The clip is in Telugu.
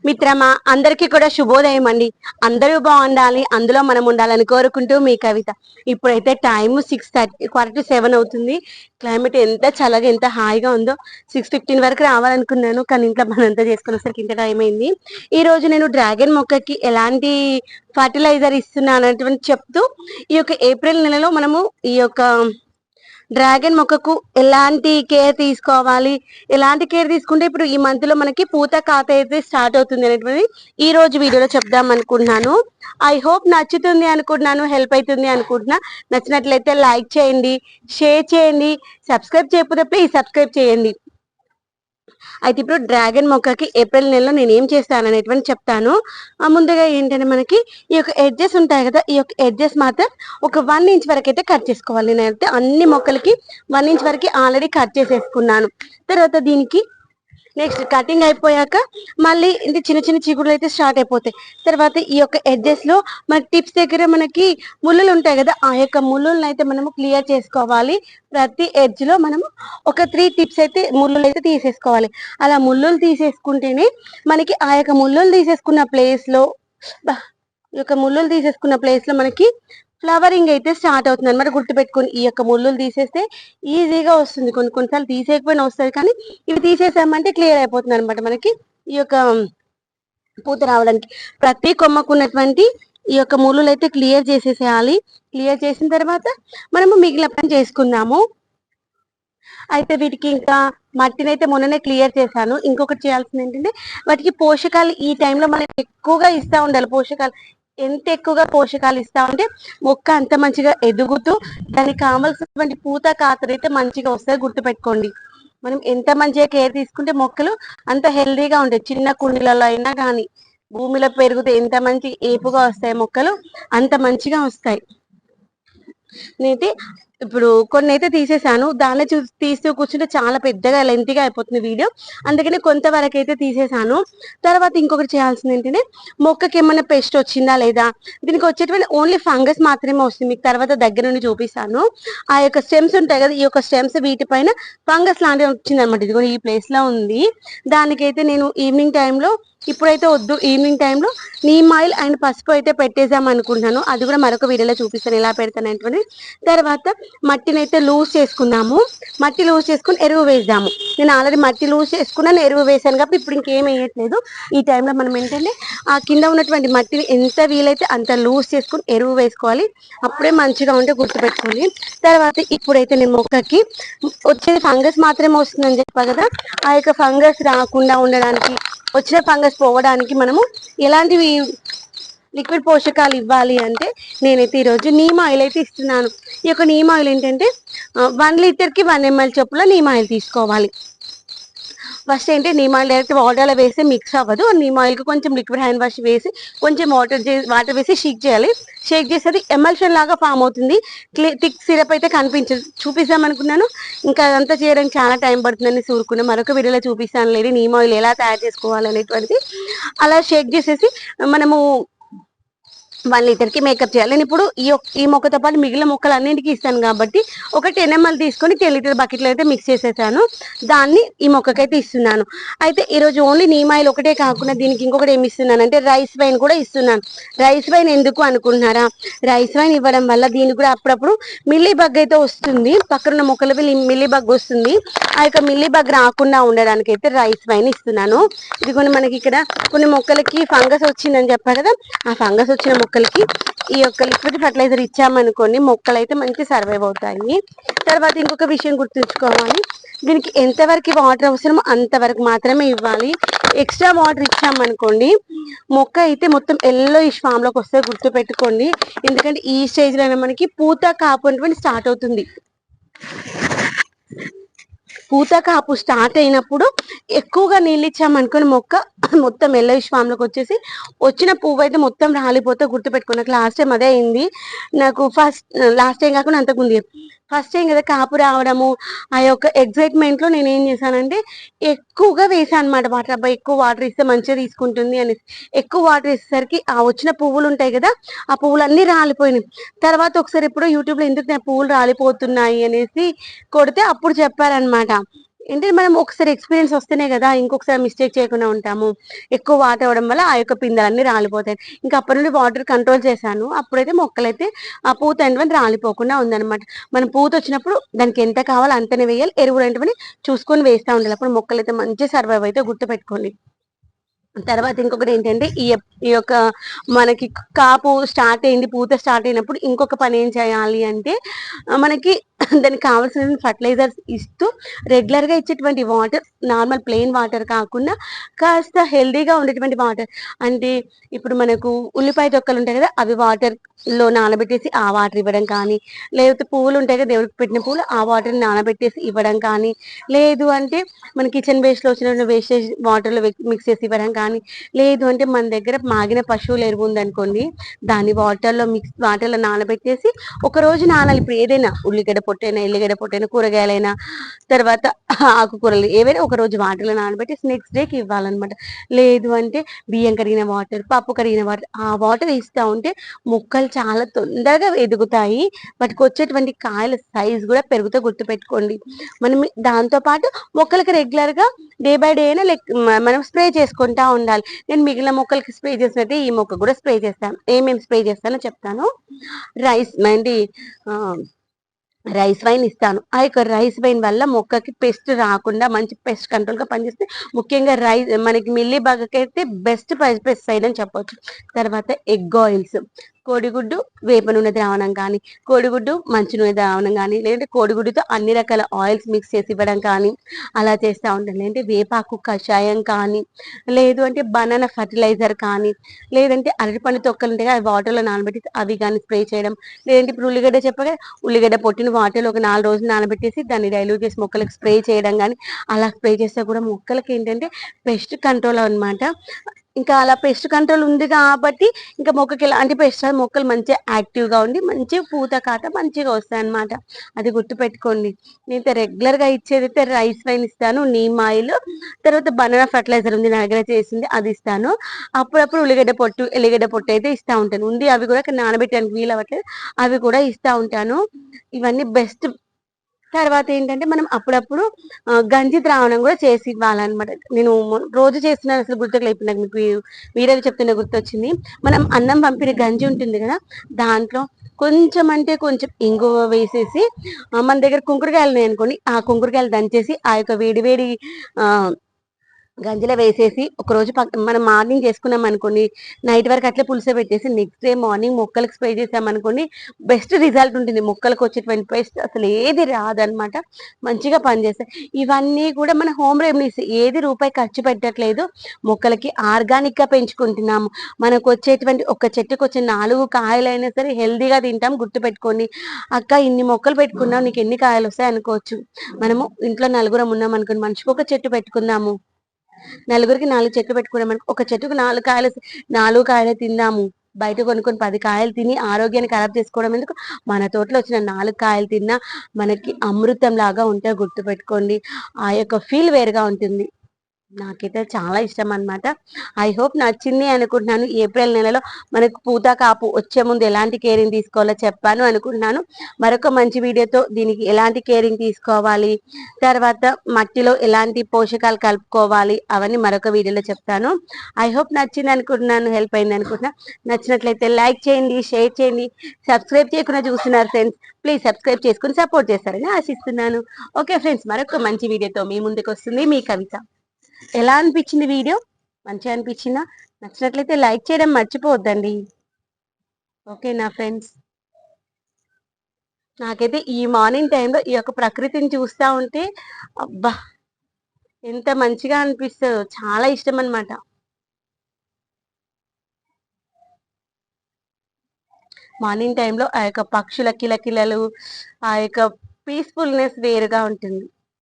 మిత్రమా అందరికీ కూడా శుభోదయం అండి. అందరూ బాగుండాలి, అందులో మనం ఉండాలని కోరుకుంటూ మీ కవిత. ఇప్పుడైతే టైం 6:30 7 అవుతుంది. క్లైమేట్ ఎంత చల్లగా ఎంత హాయిగా ఉందో. 6:15 వరకు రావాలనుకున్నాను, కానీ ఇంట్లో పనంతా చేసుకునేసరికి ఇంత టైం అయింది. ఈ రోజు నేను డ్రాగన్ మొక్కకి ఎలాంటి ఫర్టిలైజర్ ఇస్తున్నా అనేటువంటి చెప్తూ, ఈ యొక్క ఏప్రిల్ నెలలో మనము ఈ యొక్క డ్రాగన్ మొక్కకు ఎలాంటి కేర్ తీసుకోవాలి, ఎలాంటి కేర్ తీసుకుంటే ఇప్పుడు ఈ మంత్ లో మనకి పూత కాత అయితే స్టార్ట్ అవుతుంది అనేటువంటి ఈ రోజు వీడియోలో చెప్దాం అనుకుంటున్నాను. ఐ హోప్ నచ్చుతుంది అనుకుంటున్నాను, హెల్ప్ అవుతుంది అనుకుంటున్నా. నచ్చినట్లయితే లైక్ చేయండి, షేర్ చేయండి, సబ్స్క్రైబ్ చేయకపోతే ప్లీజ్ సబ్స్క్రైబ్ చేయండి. అయితే ఇప్పుడు డ్రాగన్ మొక్కకి ఏప్రిల్ నెలలో నేను ఏం చేస్తాను అనేటువంటి చెప్తాను. ముందుగా ఏంటంటే మనకి ఈ యొక్క ఎడ్జెస్ ఉంటాయి కదా, ఈ యొక్క ఎడ్జెస్ మాత్రం ఒక 1 ఇంచ్ వరకు అయితే కట్ చేసుకోవాలి. నేనైతే అన్ని మొక్కలకి 1 ఇంచ్ వరకు ఆల్రెడీ కట్ చేసేసుకున్నాను. తర్వాత దీనికి నెక్స్ట్ కటింగ్ అయిపోయాక మళ్ళీ ఇంత చిన్న చిన్న చిగుళ్ళు అయితే స్టార్ట్ అయిపోతాయి. తర్వాత ఈ యొక్క ఎడ్జెస్ లో మన టిప్స్ దగ్గర మనకి ముళ్ళులు ఉంటాయి కదా, ఆ యొక్క ముళ్ళులను అయితే మనము క్లియర్ చేసుకోవాలి. ప్రతి ఎడ్జ్ లో మనము ఒక 3 టిప్స్ అయితే ముళ్ళులు అయితే తీసేసుకోవాలి. అలా ముళ్ళులు తీసేసుకుంటేనే మనకి ఆ యొక్క ముళ్ళులు తీసేసుకున్న ప్లేస్ లో మనకి ఫ్లవరింగ్ అయితే స్టార్ట్ అవుతుంది అనమాట. గుర్తుపెట్టుకొని ఈ యొక్క ముళ్ళులు తీసేస్తే ఈజీగా వస్తుంది. కొన్నిసార్లు తీసేయకపోయినా వస్తుంది, కానీ ఇవి తీసేసామంటే క్లియర్ అయిపోతుంది అనమాట మనకి ఈ యొక్క పూత రావడానికి. ప్రతి కొమ్మకు ఉన్నటువంటి ఈ యొక్క ముళ్ళులు అయితే క్లియర్ చేసేసేయాలి. క్లియర్ చేసిన తర్వాత మనము మిగిలిన పని చేసుకుందాము. అయితే వీటికి ఇంకా మట్టిని అయితే మొన్ననే క్లియర్ చేశాను. ఇంకొకటి చేయాల్సింది ఏంటంటే వాటికి పోషకాలు ఈ టైంలో మనం ఎక్కువగా ఇస్తూ ఉండాలి. పోషకాలు ఎంత ఎక్కువగా పోషకాలు ఇస్తా ఉంటే మొక్క అంత మంచిగా ఎదుగుతూ దానికి కావాల్సినటువంటి పూత కాతలు అయితే మంచిగా వస్తాయి. గుర్తుపెట్టుకోండి, మనం ఎంత మంచిగా కేర్ తీసుకుంటే మొక్కలు అంత హెల్దీగా ఉంటాయి. చిన్న కుండీలలో అయినా కానీ భూమిలో పెరిగితే ఎంత మంచి ఏపుగా వస్తాయి మొక్కలు, అంత మంచిగా వస్తాయి. నేనైతే ఇప్పుడు కొన్ని అయితే తీసేసాను. దాన్ని తీస్తూ కూర్చుంటే చాలా పెద్దగా లెంతీగా అయిపోతుంది వీడియో, అందుకని కొంతవరకు అయితే తీసేసాను. తర్వాత ఇంకొకటి చేయాల్సింది ఏంటంటే మొక్కకి ఏమైనా పెస్ట్ వచ్చిందా లేదా, దీనికి వచ్చేటువంటి ఓన్లీ ఫంగస్ మాత్రమే వస్తుంది. మీకు తర్వాత దగ్గర నుండి చూపిస్తాను. ఆ యొక్క స్టెమ్స్ ఉంటాయి కదా, ఈ యొక్క స్టెమ్స్ వీటిపైన ఫంగస్ లాంటివి వచ్చింది అనమాట. ఇది కూడా ఈ ప్లేస్ లో ఉంది. దానికైతే నేను ఈవినింగ్ టైంలో, ఇప్పుడైతే వద్దు, ఈవినింగ్ టైంలో నీమ్ ఆయిల్ అండ్ పసుపు అయితే పెట్టేసాం అనుకుంటున్నాను. అది కూడా మరొక వీడియోలో చూపిస్తాను ఎలా పెడతాను అనేటువంటి. తర్వాత మట్టిని అయితే లూజ్ చేసుకుందాము. మట్టి లూజ్ చేసుకుని ఎరువు వేద్దాము. నేను ఆల్రెడీ మట్టి లూజ్ చేసుకున్నాను, ఎరువు వేసాను కాబట్టి ఇప్పుడు ఇంకేం వేయట్లేదు. ఈ టైంలో మనం ఏంటంటే ఆ కింద ఉన్నటువంటి మట్టిని ఎంత వీలైతే అంత లూజ్ చేసుకుని ఎరువు వేసుకోవాలి. అప్పుడే మంచిగా ఉంటే గుర్తుపెట్టుకోండి. తర్వాత ఇప్పుడైతే నేను మొక్కకి వచ్చేది ఫంగస్ మాత్రమే వస్తుందని చెప్పా కదా, ఆ యొక్క ఫంగస్ రాకుండా ఉండడానికి, వచ్చిన ఫంగస్ పోవడానికి మనము ఎలాంటివి లిక్విడ్ పోషకాలు ఇవ్వాలి అంటే నేనైతే ఈరోజు నీమ్ ఆయిల్ అయితే ఇస్తున్నాను. ఈ యొక్క నీమ్ ఆయిల్ ఏంటంటే 1 లీటర్కి 1 ml చొప్పున నీమ్ ఆయిల్ తీసుకోవాలి. ఫస్ట్ ఏంటి, నీమ్ ఆయిల్ డైరెక్ట్ వాటర్లో వేసి మిక్స్ అవ్వదు. నీమ్ ఆయిల్కి కొంచెం లిక్విడ్ హ్యాండ్ వాష్ వేసి కొంచెం వాటర్ వేసి షేక్ చేయాలి. షేక్ చేసేది ఎమల్షన్ లాగా ఫామ్ అవుతుంది. థిక్ సిరప్ అయితే కనిపించదు. చూపిస్తాం అనుకున్నాను, ఇంకా అదంతా చేయడానికి చాలా టైం పడుతుందని సూరుకున్నా. మరొక వీడియోలో చూపిస్తాను లేదు నీమ్ ఆయిల్ ఎలా తయారు చేసుకోవాలి అనేటువంటిది. అలా షేక్ చేసేసి మనము 1 లీటర్కి మేకప్ చేయాలి. నేను ఇప్పుడు ఈ మొక్కతో పాటు మిగిలిన మొక్కలు అన్నింటికి ఇస్తాను కాబట్టి ఒక 10 ml తీసుకొని 10 లీటర్ బకెట్లో అయితే మిక్స్ చేసేసాను. దాన్ని ఈ మొక్కకైతే ఇస్తున్నాను. అయితే ఈరోజు ఓన్లీ నీమ్ ఆయిల్ ఒకటే కాకుండా దీనికి ఇంకొకటి ఏమి ఇస్తున్నాను అంటే రైస్ వైన్ కూడా ఇస్తున్నాను. రైస్ వైన్ ఎందుకు అనుకుంటున్నారా, రైస్ వైన్ ఇవ్వడం వల్ల దీనికి కూడా అప్పుడప్పుడు మిల్లీ బగ్ అయితే వస్తుంది. పక్కన మొక్కలకి మిల్లీ బగ్ వస్తుంది. ఆ యొక్క మిల్లీ బగ్ రాకుండా ఉండడానికి అయితే రైస్ వైన్ ఇస్తున్నాను. ఇది కొన్ని మనకి ఇక్కడ కొన్ని మొక్కలకి ఫంగస్ వచ్చిందని చెప్పా కదా, ఆ ఫంగస్ వచ్చిన మొక్కలకి ఈ యొక్క లిక్విడ్ ఫర్టిలైజర్ ఇచ్చామనుకోండి, మొక్కలు అయితే మంచి సర్వైవ్ అవుతాయి. తర్వాత ఇంకొక విషయం గుర్తుంచుకోవాలి, దీనికి ఎంతవరకు వాటర్ అవసరమో అంతవరకు మాత్రమే ఇవ్వాలి. ఎక్స్ట్రా వాటర్ ఇచ్చామనుకోండి మొక్క అయితే మొత్తం ఎల్లోయిష్ ఫామ్ లోకి వస్తే గుర్తుపెట్టుకోండి. ఎందుకంటే ఈ స్టేజ్ లోనే మనకి పూత కాపు అనేటువంటి స్టార్ట్ అవుతుంది. పూత కాపు స్టార్ట్ అయినప్పుడు ఎక్కువగా నీళ్ళు ఇచ్చామనుకుని మొక్క మొత్తం ఎల్లోయిష్ ఫామ్ లోకి వచ్చేసి వచ్చిన పువ్వు అయితే మొత్తం రాలిపోతే గుర్తుపెట్టుకున్నా. లాస్ట్ టైం అదే అయింది నాకు. లాస్ట్ టైం కాకుండా అంతకుముందు ఫస్ట్ టైం కదా కాపు రావడము, ఆ యొక్క ఎగ్జైట్మెంట్ లో నేను ఏం చేశానంటే ఎక్కువగా వేసాను అనమాట వాటర్. అబ్బాయి ఎక్కువ వాటర్ ఇస్తే మంచిగా తీసుకుంటుంది అనేసి ఎక్కువ వాటర్ ఇచ్చేసరికి ఆ వచ్చిన పువ్వులు ఉంటాయి కదా, ఆ పువ్వులు అన్ని రాలిపోయినాయి. తర్వాత ఒకసారి ఎప్పుడో యూట్యూబ్ లో ఎందుకు నా పువ్వులు రాలిపోతున్నాయి అనేసి కొడితే అప్పుడు చెప్పారనమాట, ఏంటంటే మనం ఒకసారి ఎక్స్పీరియన్స్ వస్తేనే కదా ఇంకొకసారి మిస్టేక్ చేయకుండా ఉంటాము. ఎక్కువ వాటర్ అవ్వడం వల్ల ఆ యొక్క పిందెలన్నీ రాలిపోతాయి. ఇంకా అప్పటి నుండి వాటర్ కంట్రోల్ చేశాను. అప్పుడైతే మొక్కలైతే ఆ పూత ఏంటంటే రాలిపోకుండా ఉందనమాట. మనం పూత వచ్చినప్పుడు దానికి ఎంత కావాలో అంతనే వేయాలి. ఎరువులు ఏంటని చూసుకొని వేస్తా ఉండాలి. అప్పుడు మొక్కలైతే మంచి సర్వైవ్ అయితే గుర్తుపెట్టుకోండి. తర్వాత ఇంకొకటి ఏంటంటే ఈ యొక్క మనకి కాపు స్టార్ట్ అయింది, పూత స్టార్ట్ అయినప్పుడు ఇంకొక పని ఏం చేయాలి అంటే మనకి దానికి కావాల్సిన ఫర్టిలైజర్స్ ఇస్తూ రెగ్యులర్గా ఇచ్చేటువంటి వాటర్ నార్మల్ ప్లెయిన్ వాటర్ కాకుండా కాస్త హెల్దీగా ఉండేటువంటి వాటర్ అంటే ఇప్పుడు మనకు ఉల్లిపాయ తొక్కలు ఉంటాయి కదా అవి వాటర్ లో నానబెట్టేసి ఆ వాటర్ ఇవ్వడం కానీ, లేకపోతే పువ్వులు ఉంటాయి కదా దేవుడికి పెట్టిన పువ్వులు ఆ వాటర్ని నానబెట్టేసి ఇవ్వడం కానీ, లేదు అంటే మన కిచెన్ వేస్ట్ లో వచ్చిన వేస్టేజ్ వాటర్ లో మిక్స్ చేసి ఇవ్వడం కానీ, లేదు అంటే మన దగ్గర మాగిన పశువుల ఎరువు ఉందనుకోండి దాన్ని వాటర్ లో నానబెట్టేసి ఒక రోజు నానాలి. ఇప్పుడు ఏదైనా ఉల్లిగడ్డ పొట్టైనా ఎల్లిగడ్డ పొట్టైనా కూరగాయలైనా తర్వాత ఆకుకూరలు ఏవైనా ఒక రోజు వాటర్లో నానబెట్టేసి నెక్స్ట్ డేకి ఇవ్వాలన్నమాట. లేదు అంటే బియ్యం కడిగిన వాటర్, పప్పు కడిగిన వాటర్ ఆ వాటర్ ఇస్తా ఉంటే మొక్కలు చాలా తొందరగా ఎదుగుతాయి. వాటికి వచ్చేటువంటి కాయల సైజ్ కూడా పెరుగుతూ గుర్తుపెట్టుకోండి. మనం దాంతో పాటు మొక్కలకి రెగ్యులర్ గా డే బై డే అయినా మనం స్ప్రే చేసుకుంటా ఉండాలి. నేను మిగిలిన మొక్కలకి స్ప్రే చేసినట్టే ఈ మొక్క కూడా స్ప్రే చేస్తాను. ఏమేమి స్ప్రే చేస్తానో చెప్తాను. రైస్ ఏంటి రైస్ వైన్ ఇస్తాను. ఆ యొక్క రైస్ వైన్ వల్ల మొక్కకి పెస్ట్ రాకుండా మంచి పెస్ట్ కంట్రోల్ గా పనిచేస్తే ముఖ్యంగా మనకి మిల్లీ బగ్ అయితే బెస్ట్ పెస్టిసైడ్ అని చెప్పొచ్చు. తర్వాత ఎగ్ ఆయిల్స్, కోడిగుడ్డు వేప నూనె ద్రావణం కానీ, కోడిగుడ్డు మంచి నూనె ద్రావణం కానీ, లేదంటే కోడిగుడ్డుతో అన్ని రకాల ఆయిల్స్ మిక్స్ చేసి ఇవ్వడం కానీ అలా చేస్తూ ఉంటాను. లేదంటే వేపాకు కషాయం కానీ, లేదు అంటే బనానా ఫర్టిలైజర్ కానీ, లేదంటే అరటిపండు తొక్కలు ఉంటాయి అవి వాటర్లో నానబెట్టి అవి కానీ స్ప్రే చేయడం, లేదంటే ఇప్పుడు ఉల్లిగడ్డ చెప్పగా ఉల్లిగడ్డ పొట్టిన వాటర్లో ఒక 4 రోజులు నానబెట్టేసి దాన్ని డైల్యూట్ చేసి మొక్కలకు స్ప్రే చేయడం కానీ, అలా స్ప్రే చేస్తే కూడా మొక్కలకి ఏంటంటే పెస్ట్ కంట్రోల్ అనమాట. ఇంకా అలా పెస్ట్ కంట్రోల్ ఉంది కాబట్టి ఇంకా మొక్కకి ఎలాంటి పెస్ట్ మొక్కలు మంచిగా యాక్టివ్గా ఉండి మంచిగా పూత కాత మంచిగా వస్తాయి అనమాట. అది గుర్తుపెట్టుకోండి. నేను రెగ్యులర్గా ఇచ్చేది అయితే రైస్ వైన్ ఇస్తాను, నీమ్ ఆయిల్, తర్వాత బనానా ఫర్టిలైజర్ ఉంది నా దగ్గర చేసింది అది ఇస్తాను. అప్పుడప్పుడు ఉల్లిగడ్డ పొట్టు ఎల్లిగడ్డ పొట్టు అయితే ఇస్తూ ఉంటాను. ఉంది అవి కూడా నానబెట్టడానికి వీలు అవ్వట్లేదు అవి కూడా ఇస్తూ ఉంటాను. ఇవన్నీ బెస్ట్. తర్వాత ఏంటంటే మనం అప్పుడప్పుడు గంజి ద్రావణం కూడా చేసి ఇవ్వాలన్నమాట. నేను రోజు చేస్తున్నాను అసలు గుర్తుకు ఇప్పుడు నాకు మీకు వీడియో చెప్తున్న గుర్తొచ్చింది. మనం అన్నం పంపిన గంజి ఉంటుంది కదా దాంట్లో కొంచెం అంటే కొంచెం ఇంగువ వేసేసి మన దగ్గర కుంకుడుకాయలు ఉన్నాయి అనుకోండి ఆ కుంకుడుకాయలు దంచేసి ఆ యొక్క వేడి వేడి ఆ గంజిలో వేసేసి ఒకరోజు మనం మార్నింగ్ చేసుకున్నాం అనుకోండి నైట్ వరకు అట్లే పులుస పెట్టేసి నెక్స్ట్ డే మార్నింగ్ మొక్కలకు స్ప్రే చేసామనుకోండి బెస్ట్ రిజల్ట్ ఉంటుంది. మొక్కలకు వచ్చేటువంటి పెస్ట్ అసలు ఏది రాదనమాట, మంచిగా పనిచేస్తాయి. ఇవన్నీ కూడా మన హోమ్ రెమెడీస్, ఏది రూపాయి ఖర్చు పెట్టట్లేదు, మొక్కలకి ఆర్గానిక్ గా పెంచుకుంటున్నాము. మనకు వచ్చేటువంటి ఒక చెట్టుకు వచ్చే 4 కాయలైనా సరే హెల్దీగా తింటాం. గుర్తుపెట్టుకోండి. అక్క ఇన్ని మొక్కలు పెట్టుకున్నాం నీకు ఎన్ని కాయలు వస్తాయి అనుకోవచ్చు. మనము ఇంట్లో నలుగురం ఉన్నాం అనుకోండి మనిషికి ఒక చెట్టు పెట్టుకుందాము. నలుగురికి 4 చెట్లు పెట్టుకున్నాం ఒక చెట్టుకు 4 కాయలు తిందాము. బయట కొనుక్కొని 10 కాయలు తిని ఆరోగ్యాన్ని ఖరాబ్ చేసుకోవడం ఎందుకు, మన తోటలో వచ్చిన 4 కాయలు తిన్నా మనకి అమృతం లాగా ఉంటే గుర్తుపెట్టుకోండి. ఆ యొక్క ఫీల్ వేరుగా ఉంటుంది. నాకైతే చాలా ఇష్టం అనమాట. ఐ హోప్ నచ్చింది అనుకుంటున్నాను. ఏప్రిల్ నెలలో మనకు పూత కాపు వచ్చే ముందు ఎలాంటి కేరింగ్ తీసుకోవాలో చెప్పాను అనుకుంటున్నాను. మరొక మంచి వీడియోతో దీనికి ఎలాంటి కేరింగ్ తీసుకోవాలి, తర్వాత మట్టిలో ఎలాంటి పోషకాలు కలుపుకోవాలి అవన్నీ మరొక వీడియోలో చెప్తాను. ఐ హోప్ నచ్చింది అనుకుంటున్నాను, హెల్ప్ అయింది అనుకుంటున్నా. నచ్చినట్లయితే లైక్ చేయండి, షేర్ చేయండి. సబ్స్క్రైబ్ చేయకుండా చూస్తున్నారు ఫ్రెండ్స్, ప్లీజ్ సబ్స్క్రైబ్ చేసుకుని సపోర్ట్ చేస్తారని ఆశిస్తున్నాను. ఓకే ఫ్రెండ్స్, మరొక మంచి వీడియోతో మీ ముందుకు వస్తుంది మీ కవిత. ఎలా అనిపించింది వీడియో? మంచిగా అనిపించిందా? నచ్చినట్లయితే లైక్ చేయడం మర్చిపోవద్దండి. ఓకేనా ఫ్రెండ్స్? నాకైతే ఈ మార్నింగ్ టైంలో ఈ యొక్క ప్రకృతిని చూస్తూ ఉంటే అబ్బా ఎంత మంచిగా అనిపిస్తుందో, చాలా ఇష్టం అనమాట. మార్నింగ్ టైంలో ఆ యొక్క పక్షుల కిలకిలలు, ఆ యొక్క పీస్ఫుల్నెస్ వేరుగా ఉంటుంది.